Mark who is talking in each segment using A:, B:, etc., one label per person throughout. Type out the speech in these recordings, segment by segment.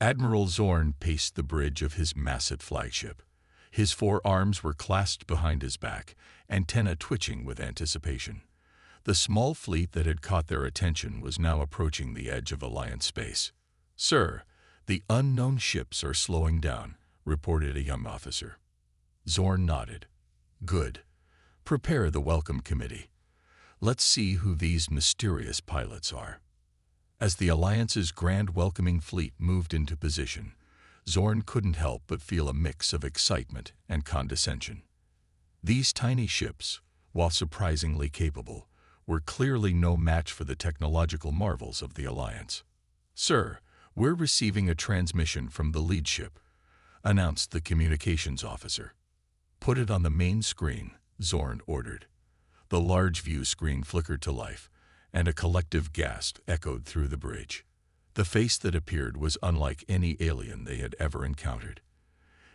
A: Admiral Zorn paced the bridge of his massive flagship. His 4 arms were clasped behind his back, antennae twitching with anticipation. The small fleet that had caught their attention was now approaching the edge of Alliance space. "Sir, the unknown ships are slowing down," reported a young officer. Zorn nodded. "Good. Prepare the welcome committee. Let's see who these mysterious pilots are." As the Alliance's grand welcoming fleet moved into position, Zorn couldn't help but feel a mix of excitement and condescension. These tiny ships, while surprisingly capable, were clearly no match for the technological marvels of the Alliance. "Sir, we're receiving a transmission from the lead ship," announced the communications officer. "Put it on the main screen," Zorn ordered. The large view screen flickered to life, and a collective gasp echoed through the bridge. The face that appeared was unlike any alien they had ever encountered.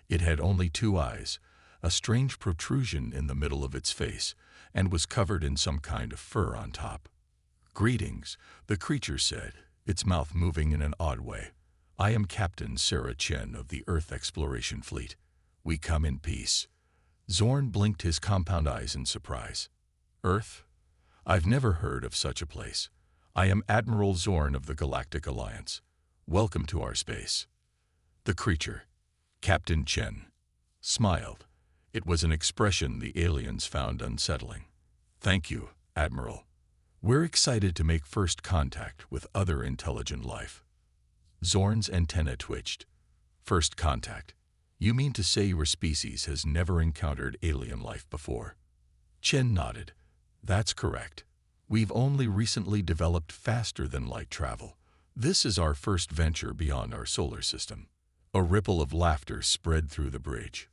A: It had only 2 eyes, a strange protrusion in the middle of its face, and was covered in some kind of fur on top. "Greetings," the creature said, its mouth moving in an odd way. "I am Captain Sarah Chen of the Earth Exploration Fleet. We come in peace." Zorn blinked his compound eyes in surprise. "Earth? I've never heard of such a place. I am Admiral Zorn of the Galactic Alliance. Welcome to our space." The creature, Captain Chen, smiled. It was an expression the aliens found unsettling. "Thank you, Admiral. We're excited to make first contact with other intelligent life." Zorn's antenna twitched. "First contact? You mean to say your species has never encountered alien life before?" Chen nodded. "That's correct. We've only recently developed faster-than-light travel. This is our first venture beyond our solar system." A ripple of laughter spread through the bridge.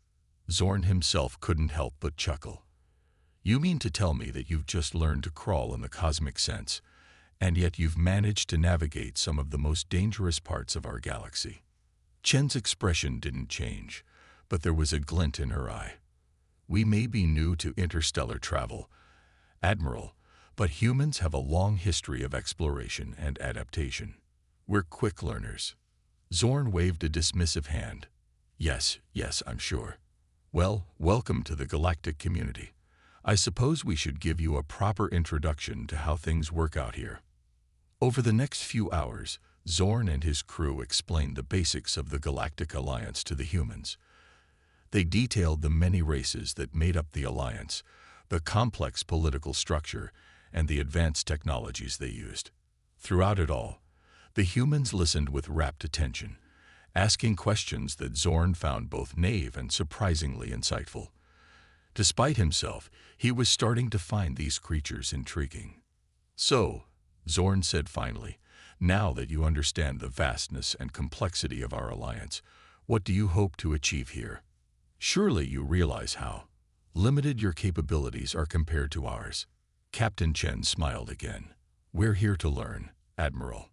A: Zorn himself couldn't help but chuckle. "You mean to tell me that you've just learned to crawl in the cosmic sense, and yet you've managed to navigate some of the most dangerous parts of our galaxy?" Chen's expression didn't change, but there was a glint in her eye. "We may be new to interstellar travel, Admiral, but humans have a long history of exploration and adaptation. We're quick learners." Zorn waved a dismissive hand. Yes, I'm sure. "Well, welcome to the galactic community. I suppose we should give you a proper introduction to how things work out here." Over the next few hours, Zorn and his crew explained the basics of the Galactic Alliance to the humans. They detailed the many races that made up the Alliance, the complex political structure, and the advanced technologies they used. Throughout it all, the humans listened with rapt attention, asking questions that Zorn found both naive and surprisingly insightful. Despite himself, he was starting to find these creatures intriguing. "So," Zorn said finally, "now that you understand the vastness and complexity of our alliance, what do you hope to achieve here? Surely you realize how limited your capabilities are compared to ours." Captain Chen smiled again. "We're here to learn, Admiral.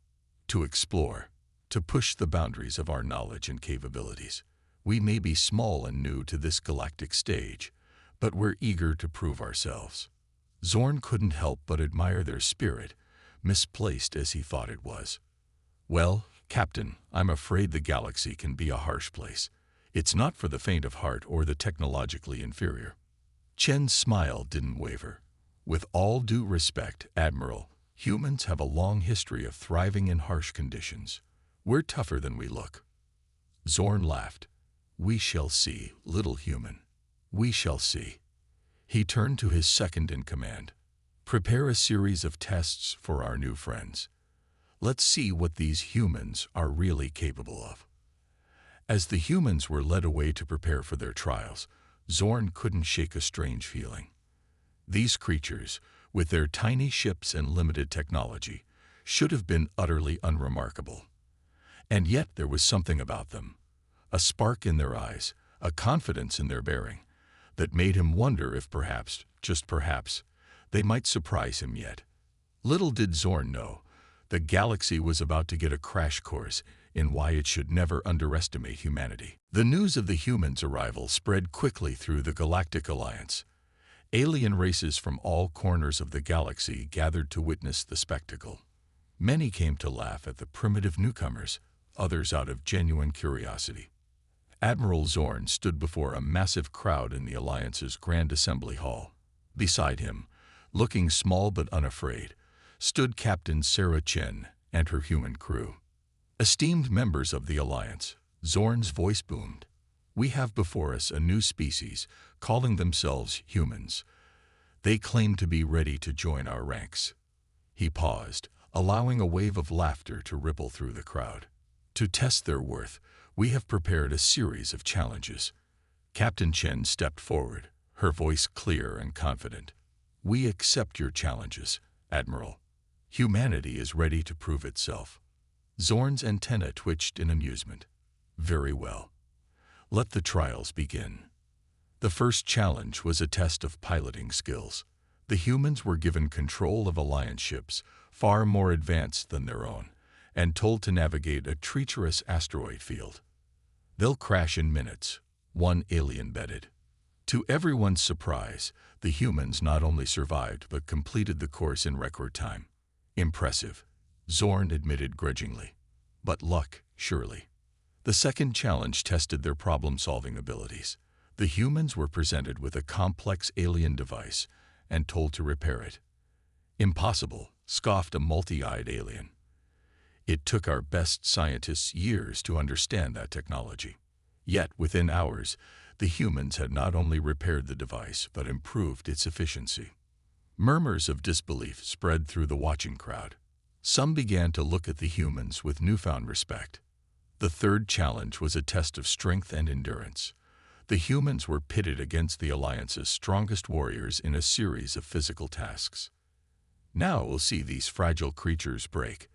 A: To explore, to push the boundaries of our knowledge and capabilities. We may be small and new to this galactic stage, but we're eager to prove ourselves." Zorn couldn't help but admire their spirit, misplaced as he thought it was. "Well, Captain, I'm afraid the galaxy can be a harsh place. It's not for the faint of heart or the technologically inferior." Chen's smile didn't waver. "With all due respect, Admiral, humans have a long history of thriving in harsh conditions. We're tougher than we look." Zorn laughed. "We shall see, little human. We shall see." He turned to his second in command. "Prepare a series of tests for our new friends. Let's see what these humans are really capable of." As the humans were led away to prepare for their trials, Zorn couldn't shake a strange feeling. These creatures, with their tiny ships and limited technology, should have been utterly unremarkable. And yet there was something about them, a spark in their eyes, a confidence in their bearing, that made him wonder if perhaps, just perhaps, they might surprise him yet. Little did Zorn know, the galaxy was about to get a crash course in why it should never underestimate humanity. The news of the humans' arrival spread quickly through the Galactic Alliance. Alien races from all corners of the galaxy gathered to witness the spectacle. Many came to laugh at the primitive newcomers, others out of genuine curiosity. Admiral Zorn stood before a massive crowd in the Alliance's Grand Assembly Hall. Beside him, looking small but unafraid, stood Captain Sarah Chen and her human crew. Esteemed members of the Alliance, Zorn's voice boomed. We have before us a new species, calling themselves humans. They claim to be ready to join our ranks. He paused, allowing a wave of laughter to ripple through the crowd. To test their worth, we have prepared a series of challenges. Captain Chen stepped forward, her voice clear and confident. We accept your challenges, Admiral. Humanity is ready to prove itself. Zorn's antenna twitched in amusement. Very well. Let the trials begin. The first challenge was a test of piloting skills. The humans were given control of Alliance ships, far more advanced than their own, and told to navigate a treacherous asteroid field. They'll crash in minutes, one alien betted. To everyone's surprise, the humans not only survived but completed the course in record time. Impressive, Zorn admitted grudgingly. But luck, surely. The second challenge tested their problem-solving abilities. The humans were presented with a complex alien device and told to repair it. Impossible, scoffed a multi-eyed alien. It took our best scientists years to understand that technology. Yet, within hours, the humans had not only repaired the device but improved its efficiency. Murmurs of disbelief spread through the watching crowd. Some began to look at the humans with newfound respect. The third challenge was a test of strength and endurance. The humans were pitted against the Alliance's strongest warriors in a series of physical tasks. Now we'll see these fragile creatures break,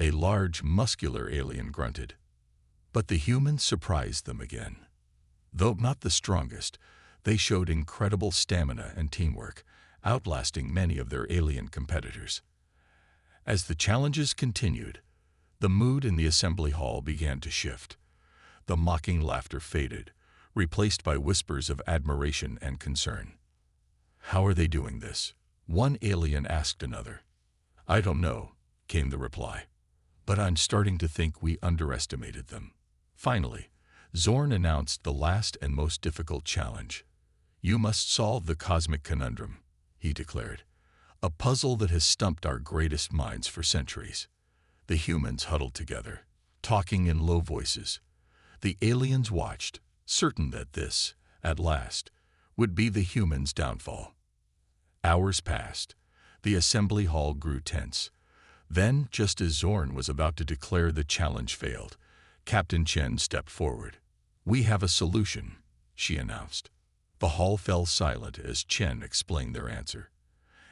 A: a large, muscular alien grunted. But the humans surprised them again. Though not the strongest, they showed incredible stamina and teamwork, outlasting many of their alien competitors. As the challenges continued, the mood in the assembly hall began to shift. The mocking laughter faded, replaced by whispers of admiration and concern. How are they doing this? One alien asked another. I don't know, came the reply. But I'm starting to think we underestimated them. Finally, Zorn announced the last and most difficult challenge. You must solve the cosmic conundrum, he declared. A puzzle that has stumped our greatest minds for centuries. The humans huddled together, talking in low voices. The aliens watched, certain that this, at last, would be the humans' downfall. Hours passed. The assembly hall grew tense. Then, just as Zorn was about to declare the challenge failed, Captain Chen stepped forward. We have a solution, she announced. The hall fell silent as Chen explained their answer.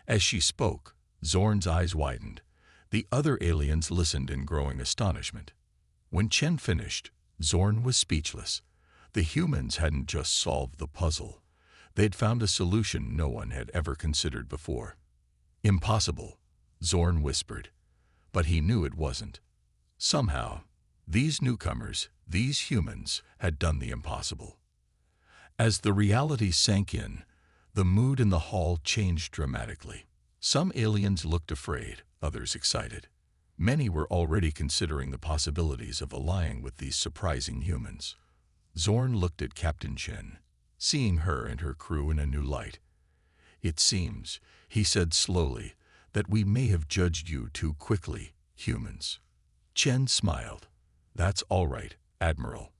A: As she spoke, Zorn's eyes widened. The other aliens listened in growing astonishment. When Chen finished, Zorn was speechless. The humans hadn't just solved the puzzle. They'd found a solution no one had ever considered before. Impossible, Zorn whispered. But he knew it wasn't. Somehow, these newcomers, these humans, had done the impossible. As the reality sank in, the mood in the hall changed dramatically. Some aliens looked afraid, others excited. Many were already considering the possibilities of allying with these surprising humans. Zorn looked at Captain Chen, seeing her and her crew in a new light. It seems, he said slowly, that we may have judged you too quickly, humans. Chen smiled. That's all right, Admiral.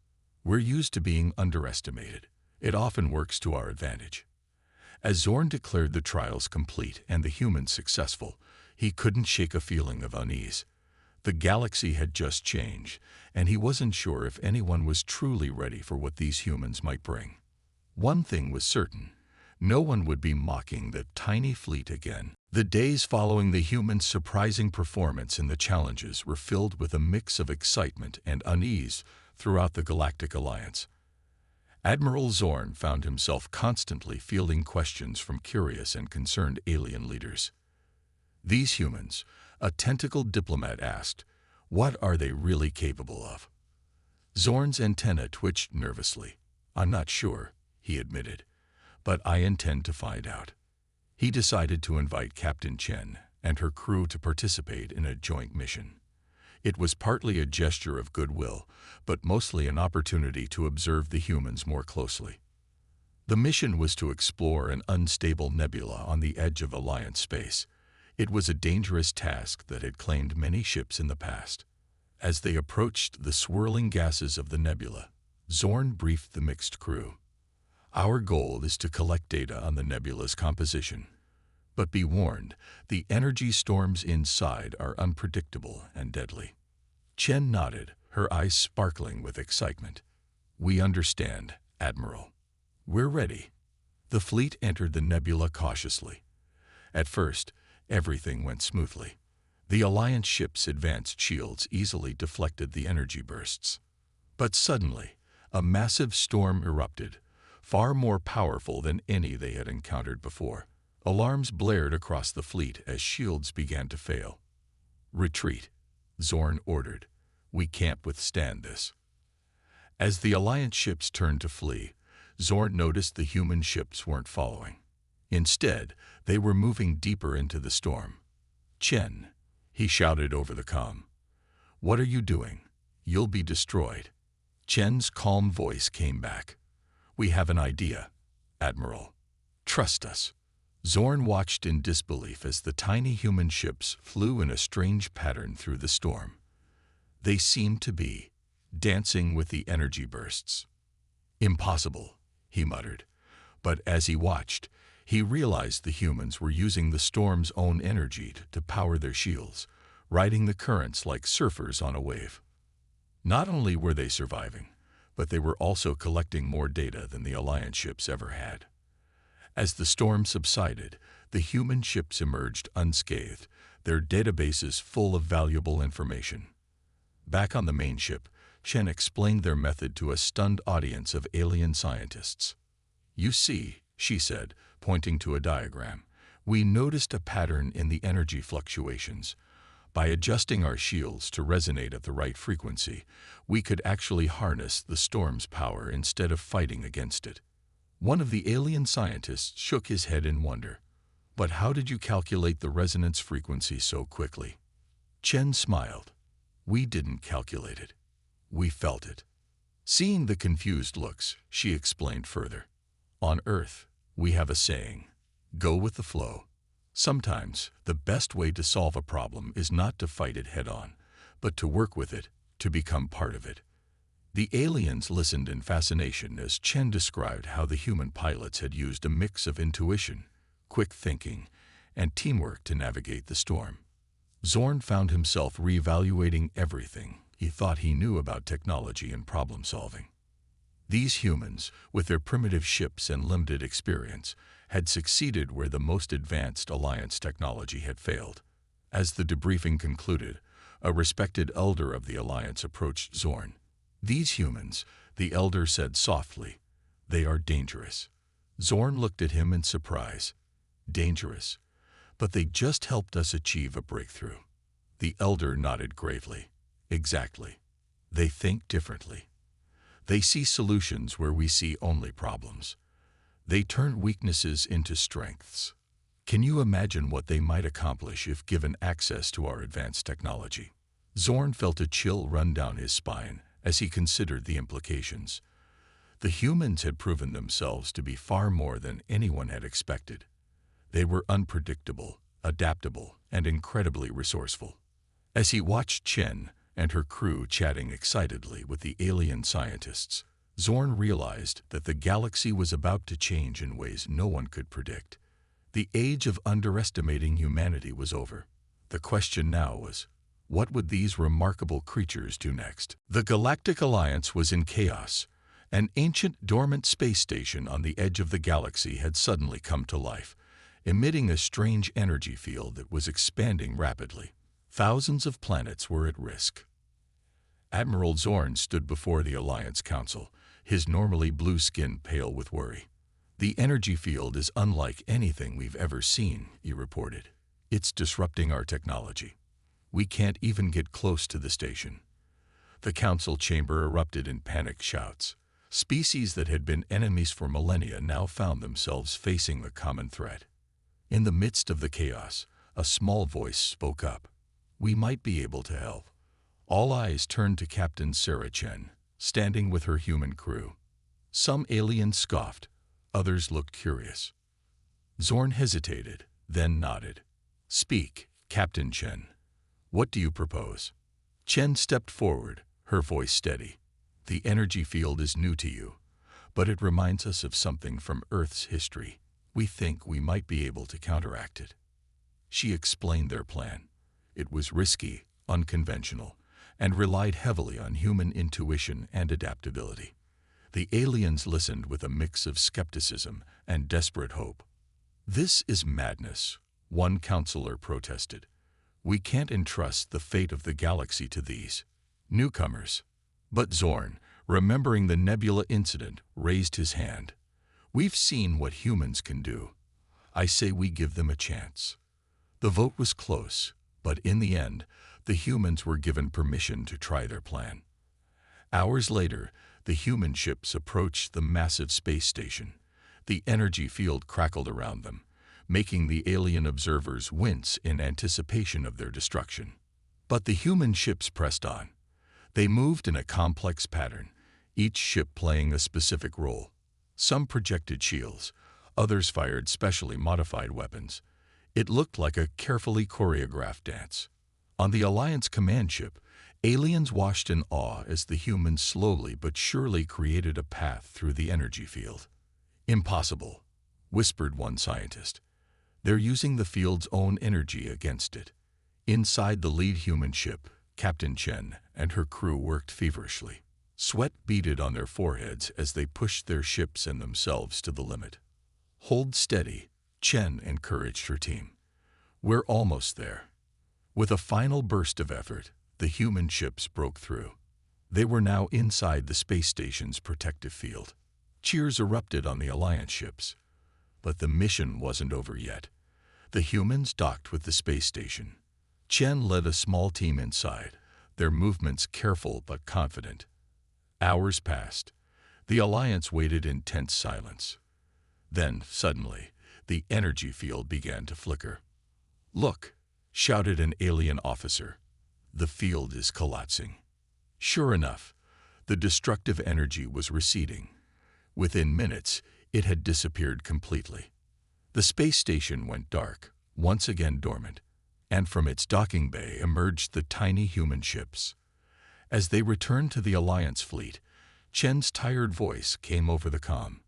A: We're used to being underestimated. It often works to our advantage. As Zorn declared the trials complete and the humans successful, he couldn't shake a feeling of unease. The galaxy had just changed, and he wasn't sure if anyone was truly ready for what these humans might bring. One thing was certain. No one would be mocking the tiny fleet again. The days following the humans' surprising performance in the challenges were filled with a mix of excitement and unease throughout the Galactic Alliance. Admiral Zorn found himself constantly fielding questions from curious and concerned alien leaders. These humans, a tentacled diplomat asked, what are they really capable of? Zorn's antenna twitched nervously. I'm not sure, he admitted, but I intend to find out. He decided to invite Captain Chen and her crew to participate in a joint mission. It was partly a gesture of goodwill, but mostly an opportunity to observe the humans more closely. The mission was to explore an unstable nebula on the edge of Alliance space. It was a dangerous task that had claimed many ships in the past. As they approached the swirling gases of the nebula, Zorn briefed the mixed crew. Our goal is to collect data on the nebula's composition. But be warned, the energy storms inside are unpredictable and deadly. Chen nodded, her eyes sparkling with excitement. We understand, Admiral. We're ready. The fleet entered the nebula cautiously. At first, everything went smoothly. The Alliance ships' advanced shields easily deflected the energy bursts. But suddenly, a massive storm erupted, far more powerful than any they had encountered before. Alarms blared across the fleet as shields began to fail. Retreat, Zorn ordered. We can't withstand this. As the Alliance ships turned to flee, Zorn noticed the human ships weren't following. Instead, they were moving deeper into the storm. Chen, he shouted over the comm. What are you doing? You'll be destroyed. Chen's calm voice came back. We have an idea, Admiral. Trust us. Zorn watched in disbelief as the tiny human ships flew in a strange pattern through the storm. They seemed to be dancing with the energy bursts. Impossible, he muttered. But as he watched, he realized the humans were using the storm's own energy to power their shields, riding the currents like surfers on a wave. Not only were they surviving, but they were also collecting more data than the Alliance ships ever had. As the storm subsided, the human ships emerged unscathed, their databases full of valuable information. Back on the main ship, Chen explained their method to a stunned audience of alien scientists. You see, she said, pointing to a diagram, we noticed a pattern in the energy fluctuations. By adjusting our shields to resonate at the right frequency, we could actually harness the storm's power instead of fighting against it. One of the alien scientists shook his head in wonder. But how did you calculate the resonance frequency so quickly? Chen smiled. We didn't calculate it. We felt it. Seeing the confused looks, she explained further. On Earth, we have a saying, go with the flow. Sometimes, the best way to solve a problem is not to fight it head-on, but to work with it, to become part of it. The aliens listened in fascination as Chen described how the human pilots had used a mix of intuition, quick thinking, and teamwork to navigate the storm. Zorn found himself reevaluating everything he thought he knew about technology and problem-solving. These humans, with their primitive ships and limited experience, had succeeded where the most advanced Alliance technology had failed. As the debriefing concluded, a respected elder of the Alliance approached Zorn. These humans, the elder said softly, they are dangerous. Zorn looked at him in surprise. Dangerous? But they just helped us achieve a breakthrough. The elder nodded gravely. Exactly. They think differently. They see solutions where we see only problems. They turn weaknesses into strengths. Can you imagine what they might accomplish if given access to our advanced technology? Zorn felt a chill run down his spine as he considered the implications. The humans had proven themselves to be far more than anyone had expected. They were unpredictable, adaptable, and incredibly resourceful. As he watched Chen and her crew chatting excitedly with the alien scientists, Zorn realized that the galaxy was about to change in ways no one could predict. The age of underestimating humanity was over. The question now was, what would these remarkable creatures do next? The Galactic Alliance was in chaos. An ancient dormant space station on the edge of the galaxy had suddenly come to life, emitting a strange energy field that was expanding rapidly. Thousands of planets were at risk. Admiral Zorn stood before the Alliance Council, his normally blue skin pale with worry. The energy field is unlike anything we've ever seen, he reported. It's disrupting our technology. We can't even get close to the station. The council chamber erupted in panicked shouts. Species that had been enemies for millennia now found themselves facing the common threat. In the midst of the chaos, a small voice spoke up. We might be able to help. All eyes turned to Captain Sarah Chen, standing with her human crew. Some aliens scoffed, others looked curious. Zorn hesitated, then nodded. "Speak, Captain Chen. What do you propose?" Chen stepped forward, her voice steady. "The energy field is new to you, but it reminds us of something from Earth's history. We think we might be able to counteract it." She explained their plan. It was risky, unconventional, and relied heavily on human intuition and adaptability. The aliens listened with a mix of skepticism and desperate hope. "This is madness," one counselor protested. "We can't entrust the fate of the galaxy to these newcomers." But Zorn, remembering the nebula incident, raised his hand. "We've seen what humans can do. I say we give them a chance." The vote was close, but in the end, the humans were given permission to try their plan. Hours later, the human ships approached the massive space station. The energy field crackled around them, making the alien observers wince in anticipation of their destruction. But the human ships pressed on. They moved in a complex pattern, each ship playing a specific role. Some projected shields, others fired specially modified weapons. It looked like a carefully choreographed dance. On the Alliance command ship, aliens watched in awe as the humans slowly but surely created a path through the energy field. "Impossible," whispered one scientist. "They're using the field's own energy against it." Inside the lead human ship, Captain Chen and her crew worked feverishly. Sweat beaded on their foreheads as they pushed their ships and themselves to the limit. "Hold steady," Chen encouraged her team. "We're almost there." With a final burst of effort, the human ships broke through. They were now inside the space station's protective field. Cheers erupted on the Alliance ships. But the mission wasn't over yet. The humans docked with the space station. Chen led a small team inside, their movements careful but confident. Hours passed. The Alliance waited in tense silence. Then, suddenly, the energy field began to flicker. "Look!" shouted an alien officer. "The field is collapsing." Sure enough, the destructive energy was receding. Within minutes, it had disappeared completely. The space station went dark, once again dormant, and from its docking bay emerged the tiny human ships. As they returned to the Alliance fleet, Chen's tired voice came over the comm.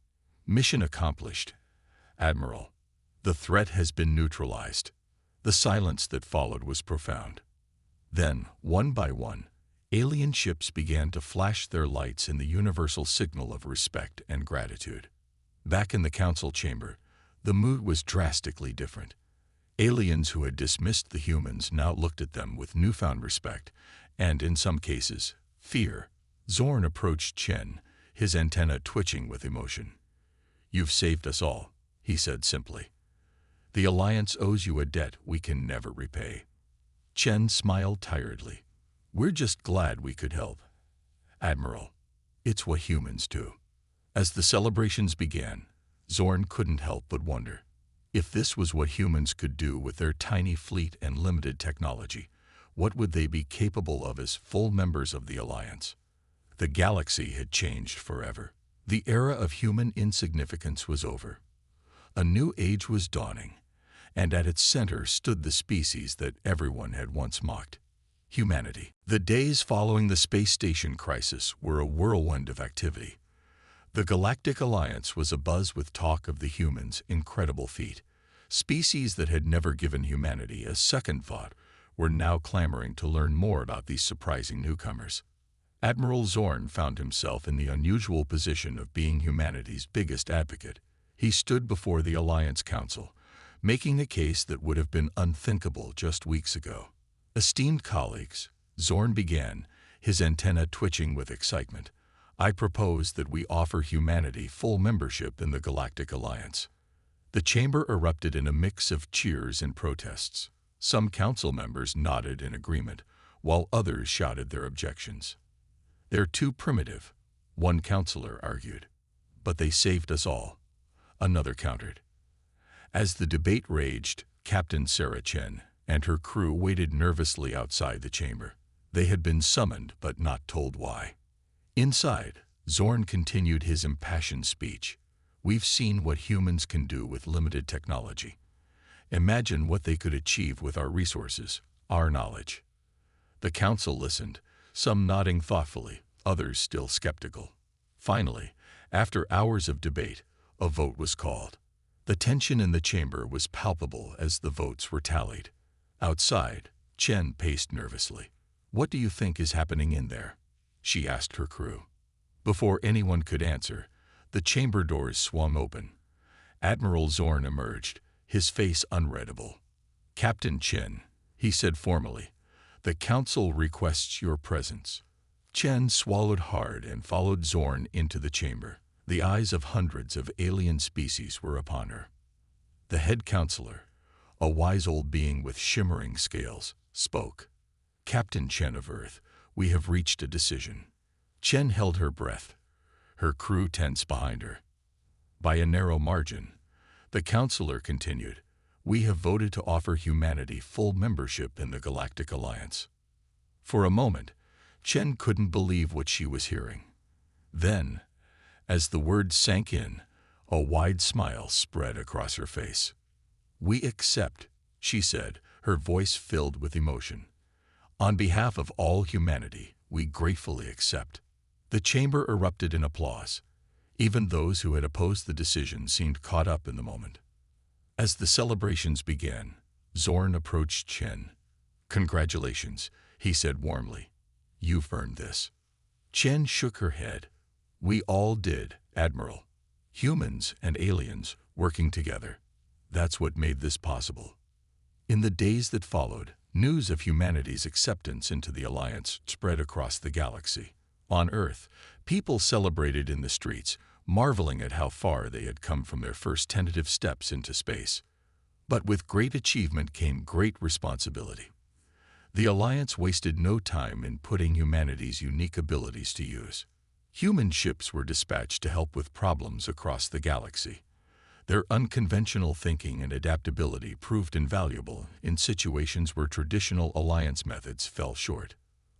A: "Mission accomplished, Admiral. The threat has been neutralized." The silence that followed was profound. Then, one by one, alien ships began to flash their lights in the universal signal of respect and gratitude. Back in the council chamber, the mood was drastically different. Aliens who had dismissed the humans now looked at them with newfound respect, and in some cases, fear. Zorn approached Chen, his antenna twitching with emotion. "You've saved us all," he said simply. "The Alliance owes you a debt we can never repay." Chen smiled tiredly. "We're just glad we could help, Admiral. It's what humans do." As the celebrations began, Zorn couldn't help but wonder. If this was what humans could do with their tiny fleet and limited technology, what would they be capable of as full members of the Alliance? The galaxy had changed forever. The era of human insignificance was over. A new age was dawning, and at its center stood the species that everyone had once mocked: humanity. The days following the space station crisis were a whirlwind of activity. The Galactic Alliance was abuzz with talk of the humans' incredible feat. Species that had never given humanity a second thought were now clamoring to learn more about these surprising newcomers. Admiral Zorn found himself in the unusual position of being humanity's biggest advocate. He stood before the Alliance Council, making a case that would have been unthinkable just weeks ago. "Esteemed colleagues," Zorn began, his antenna twitching with excitement, "I propose that we offer humanity full membership in the Galactic Alliance." The chamber erupted in a mix of cheers and protests. Some council members nodded in agreement, while others shouted their objections. "They're too primitive," one counselor argued. "But they saved us all," another countered. As the debate raged, Captain Sarah Chen and her crew waited nervously outside the chamber. They had been summoned but not told why. Inside, Zorn continued his impassioned speech. We've seen what humans can do with limited technology. Imagine what they could achieve with our resources, our knowledge. The council listened, some nodding thoughtfully, others still skeptical. Finally, after hours of debate, a vote was called. The tension in the chamber was palpable as the votes were tallied. Outside, Chen paced nervously. "What do you think is happening in there?" she asked her crew. Before anyone could answer, the chamber doors swung open. Admiral Zorn emerged, his face unreadable. "Captain Chen," he said formally, "the council requests your presence." Chen swallowed hard and followed Zorn into the chamber. The eyes of hundreds of alien species were upon her. The head counselor, a wise old being with shimmering scales, spoke. "Captain Chen of Earth, we have reached a decision." Chen held her breath, her crew tense behind her. By a narrow margin, the counselor continued, "We have voted to offer humanity full membership in the Galactic Alliance." For a moment, Chen couldn't believe what she was hearing. Then, as the words sank in, a wide smile spread across her face. "We accept," she said, her voice filled with emotion. "On behalf of all humanity, we gratefully accept." The chamber erupted in applause. Even those who had opposed the decision seemed caught up in the moment. As the celebrations began, Zorn approached Chen. "Congratulations," he said warmly. "You've earned this." Chen shook her head. "We all did, Admiral. Humans and aliens working together. That's what made this possible." In the days that followed, news of humanity's acceptance into the Alliance spread across the galaxy. On Earth, people celebrated in the streets, marveling at how far they had come from their first tentative steps into space. But with great achievement came great responsibility. The Alliance wasted no time in putting humanity's unique abilities to use. Human ships were dispatched to help with problems across the galaxy. Their unconventional thinking and adaptability proved invaluable in situations where traditional Alliance methods fell short.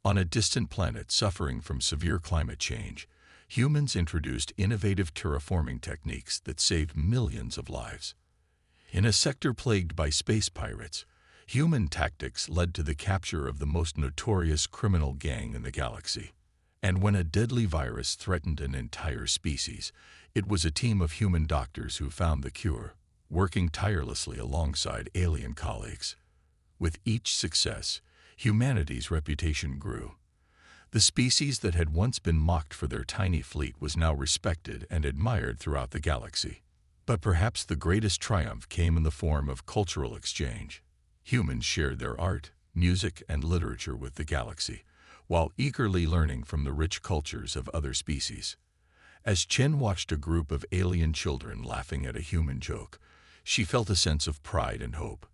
A: On a distant planet suffering from severe climate change, humans introduced innovative terraforming techniques that saved millions of lives. In a sector plagued by space pirates, human tactics led to the capture of the most notorious criminal gang in the galaxy. And when a deadly virus threatened an entire species, it was a team of human doctors who found the cure, working tirelessly alongside alien colleagues. With each success, humanity's reputation grew. The species that had once been mocked for their tiny fleet was now respected and admired throughout the galaxy. But perhaps the greatest triumph came in the form of cultural exchange. Humans shared their art, music, and literature with the galaxy, while eagerly learning from the rich cultures of other species. As Chen watched a group of alien children laughing at a human joke, she felt a sense of pride and hope.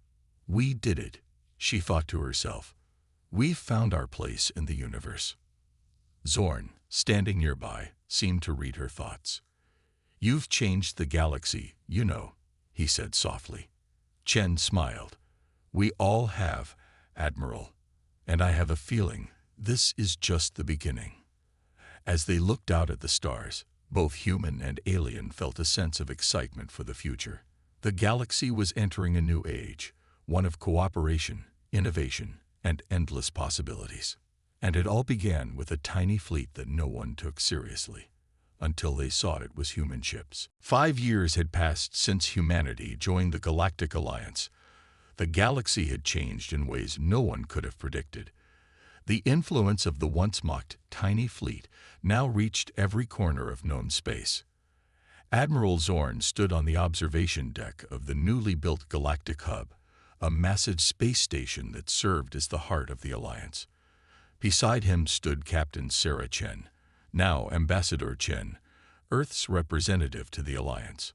A: "We did it," she thought to herself. "We've found our place in the universe." Zorn, standing nearby, seemed to read her thoughts. "You've changed the galaxy, you know," he said softly. Chen smiled. "We all have, Admiral, and I have a feeling this is just the beginning." As they looked out at the stars, both human and alien felt a sense of excitement for the future. The galaxy was entering a new age, one of cooperation, innovation, and endless possibilities. And it all began with a tiny fleet that no one took seriously, until they saw it was human ships. 5 years had passed since humanity joined the Galactic Alliance. The galaxy had changed in ways no one could have predicted. The influence of the once mocked tiny fleet now reached every corner of known space. Admiral Zorn stood on the observation deck of the newly built Galactic Hub, a massive space station that served as the heart of the Alliance. Beside him stood Captain Sarah Chen, now Ambassador Chen, Earth's representative to the Alliance.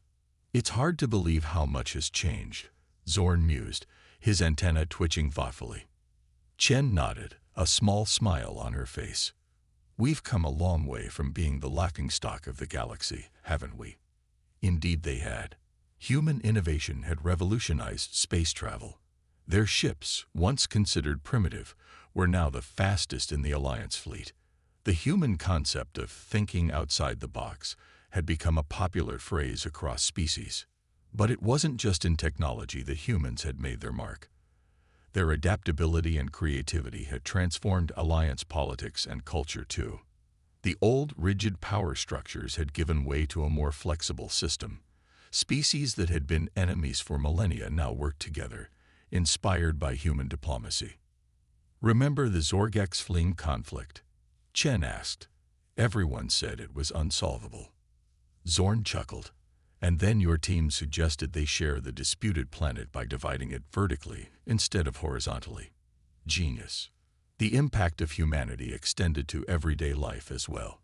A: "It's hard to believe how much has changed," Zorn mused, his antenna twitching thoughtfully. Chen nodded, a small smile on her face. "We've come a long way from being the laughingstock of the galaxy, haven't we?" Indeed they had. Human innovation had revolutionized space travel. Their ships, once considered primitive, were now the fastest in the Alliance fleet. The human concept of thinking outside the box had become a popular phrase across species. But it wasn't just in technology that humans had made their mark. Their adaptability and creativity had transformed Alliance politics and culture too. The old, rigid power structures had given way to a more flexible system. Species that had been enemies for millennia now worked together, inspired by human diplomacy. "Remember the Zorgex-Fling conflict?" Chen asked. "Everyone said it was unsolvable." Zorn chuckled. "And then your team suggested they share the disputed planet by dividing it vertically instead of horizontally. Genius." The impact of humanity extended to everyday life as well.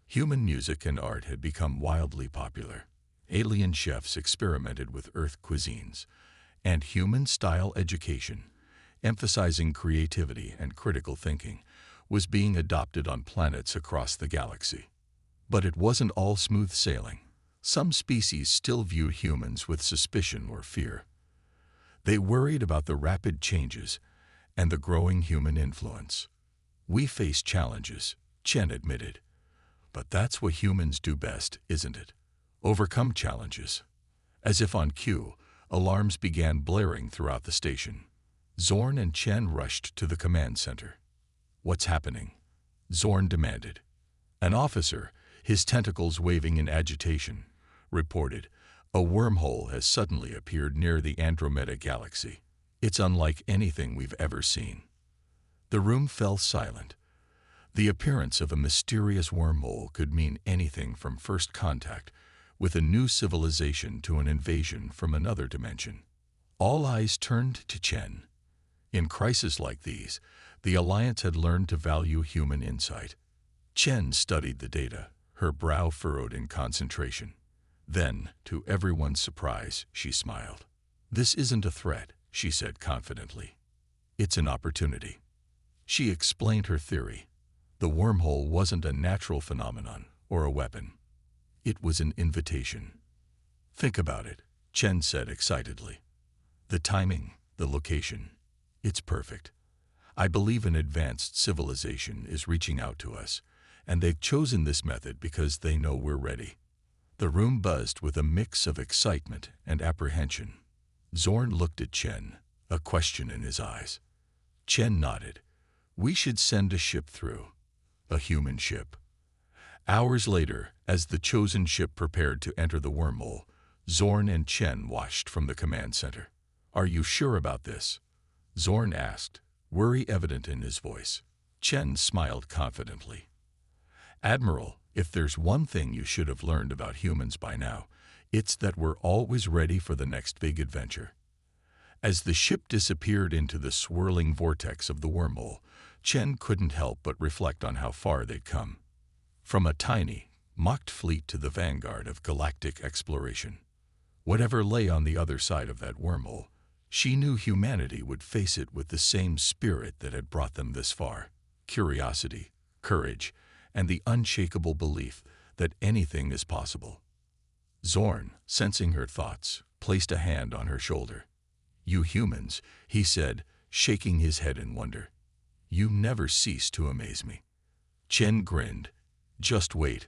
A: Human music and art had become wildly popular. Alien chefs experimented with Earth cuisines, and human-style education, emphasizing creativity and critical thinking, was being adopted on planets across the galaxy. But it wasn't all smooth sailing. Some species still viewed humans with suspicion or fear. They worried about the rapid changes and the growing human influence. "We face challenges," Chen admitted. "But that's what humans do best, isn't it? Overcome challenges." As if on cue, alarms began blaring throughout the station. Zorn and Chen rushed to the command center. "What's happening?" Zorn demanded. An officer, his tentacles waving in agitation, reported, "A wormhole has suddenly appeared near the Andromeda galaxy. It's unlike anything we've ever seen." The room fell silent. The appearance of a mysterious wormhole could mean anything from first contact with a new civilization to an invasion from another dimension. All eyes turned to Chen. In crises like these, the Alliance had learned to value human insight. Chen studied the data, her brow furrowed in concentration. Then, to everyone's surprise, she smiled. "This isn't a threat," she said confidently. "It's an opportunity." She explained her theory. The wormhole wasn't a natural phenomenon or a weapon. It was an invitation. "Think about it," Chen said excitedly. "The timing, the location. It's perfect. I believe an advanced civilization is reaching out to us, and they've chosen this method because they know we're ready." The room buzzed with a mix of excitement and apprehension. Zorn looked at Chen, a question in his eyes. Chen nodded. "We should send a ship through. A human ship." Hours later, as the chosen ship prepared to enter the wormhole, Zorn and Chen watched from the command center. "Are you sure about this?" Zorn asked, worry evident in his voice. Chen smiled confidently. "Admiral, if there's one thing you should have learned about humans by now, it's that we're always ready for the next big adventure." As the ship disappeared into the swirling vortex of the wormhole, Chen couldn't help but reflect on how far they'd come. From a tiny, mocked fleet to the vanguard of galactic exploration. Whatever lay on the other side of that wormhole, she knew humanity would face it with the same spirit that had brought them this far: curiosity, courage, and the unshakable belief that anything is possible. Zorn, sensing her thoughts, placed a hand on her shoulder. "You humans," he said, shaking his head in wonder. "You never cease to amaze me." Chen grinned. "Just wait.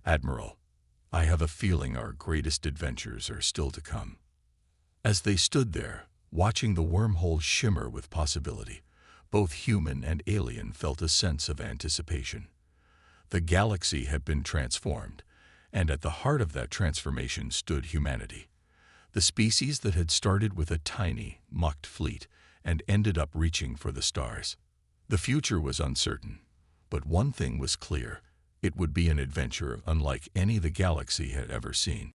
A: Admiral, I have a feeling our greatest adventures are still to come." As they stood there, watching the wormhole shimmer with possibility, both human and alien felt a sense of anticipation. The galaxy had been transformed, and at the heart of that transformation stood humanity. The species that had started with a tiny, mocked fleet and ended up reaching for the stars. The future was uncertain, but one thing was clear: it would be an adventure unlike any the galaxy had ever seen.